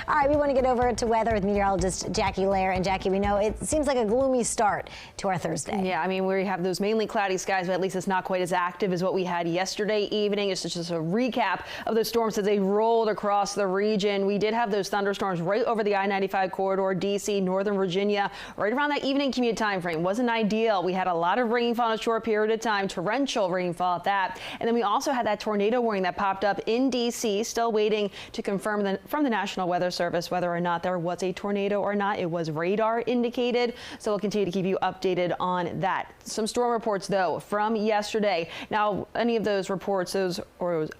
All right, we want to get over to weather with meteorologist Jackie Lair. And Jackie, we know it seems like a gloomy start to our Thursday. Yeah, I mean, we have those mainly cloudy skies, but at least it's not quite as active as what we had yesterday evening. It's just a recap of those storms as they rolled across the region. We did have those thunderstorms right over the I-95 corridor, D.C., Northern Virginia, right around that evening commute time frame. Wasn't ideal. We had a lot of rainfall in a short period of time, torrential rainfall at that. And then we also had that tornado warning that popped up in D.C., still waiting to confirm from the National Weather Service whether or not there was a tornado or not. It was radar indicated, so we'll continue to keep you updated on that. Some storm reports though from yesterday. Now, any of those reports, those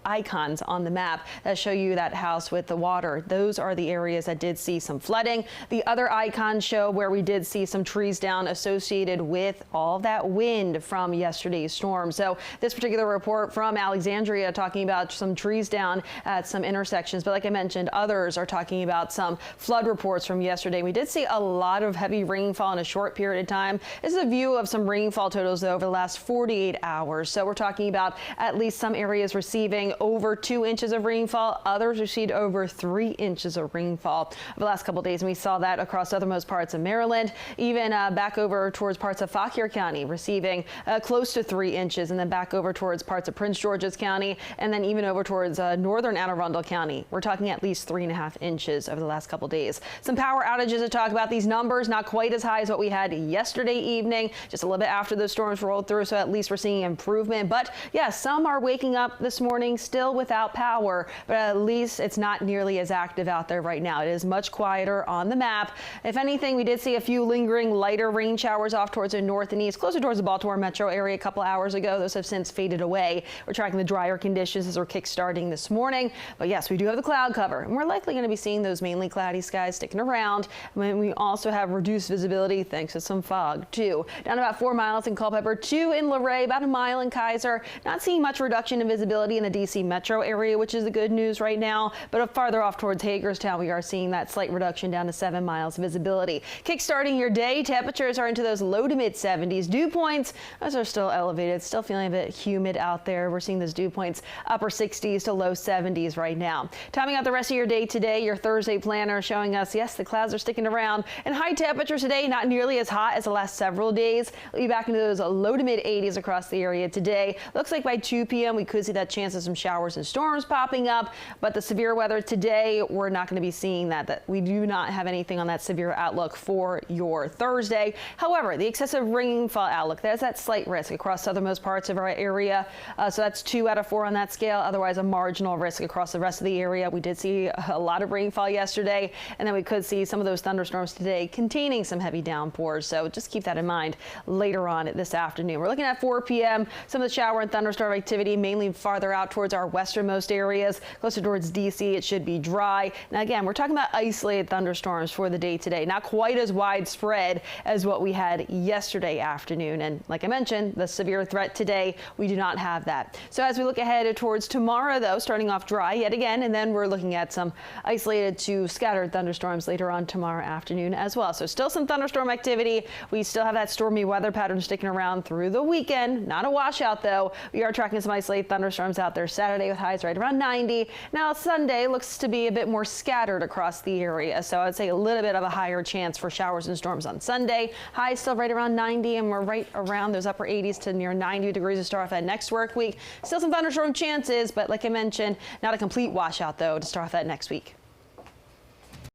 icons on the map that show you that house with the water, those are the areas that did see some flooding. The other icons show where we did see some trees down associated with all that wind from yesterday's storm. So this particular report from Alexandria talking about some trees down at some intersections, but like I mentioned, others are talking about some flood reports from yesterday. We did see a lot of heavy rainfall in a short period of time. This is a view of some rainfall totals though over the last 48 hours. So we're talking about at least some areas receiving over 2 inches of rainfall. Others received over 3 inches of rainfall over the last couple of days. And we saw that across othermost parts of Maryland, even back over towards parts of Fauquier County receiving close to 3 inches, and then back over towards parts of Prince George's County, and then even over towards northern Anne Arundel County. We're talking at least 3.5 inches over the last couple days. Some power outages to talk about. These numbers not quite as high as what we had yesterday evening, just a little bit after those storms rolled through, so at least we're seeing improvement. But yeah, some are waking up this morning still without power, but at least it's not nearly as active out there right now. It is much quieter on the map. If anything, we did see a few lingering lighter rain showers off towards the north and east, closer towards the Baltimore metro area a couple hours ago. Those have since faded away. We're tracking the drier conditions as we're kick-starting this morning. But yes, we do have the cloud cover, and we're likely going to be seeing those mainly cloudy skies sticking around. And we also have reduced visibility thanks to some fog too. Down about 4 miles in Culpeper, 2 in Luray, about 1 mile in Kaiser. Not seeing much reduction in visibility in the D.C. metro area, which is the good news right now. But farther off towards Hagerstown, we are seeing that slight reduction down to 7 miles visibility. Kick-starting your day, temperatures are into those low to mid 70s. Dew points, those are still elevated, still feeling a bit humid out there. We're seeing those dew points upper 60s to low 70s right now. Timing out the rest of your day today, your Thursday planner showing us, yes, the clouds are sticking around, and high temperatures today, not nearly as hot as the last several days. We'll be back into those low to mid 80s across the area today. Looks like by 2 p.m. we could see that chance of some showers and storms popping up, but the severe weather today, we're not going to be seeing that we do not have anything on that severe outlook for your Thursday. However, the excessive rainfall outlook, there's that slight risk across southernmost parts of our area. So that's 2 out of 4 on that scale. Otherwise, a marginal risk across the rest of the area. We did see a lot of rainfall yesterday, and then we could see some of those thunderstorms today containing some heavy downpours. So just keep that in mind later on this afternoon. We're looking at 4 p.m. Some of the shower and thunderstorm activity mainly farther out towards our westernmost areas. Closer towards D.C., it should be dry. Now again, we're talking about isolated thunderstorms for the day today. Not quite as widespread as what we had yesterday afternoon. And like I mentioned, the severe threat today, we do not have that. So as we look ahead towards tomorrow, though, starting off dry yet again, and then we're looking at some isolated to scattered thunderstorms later on tomorrow afternoon as well. So still some thunderstorm activity. We still have that stormy weather pattern sticking around through the weekend. Not a washout, though. We are tracking some isolated thunderstorms out there Saturday with highs right around 90. Now Sunday looks to be a bit more scattered across the area. So I'd say a little bit of a higher chance for showers and storms on Sunday. Highs still right around 90, and we're right around those upper 80s to near 90 degrees to start off that next work week. Still some thunderstorm chances, but like I mentioned, not a complete washout, though, to start off that next week.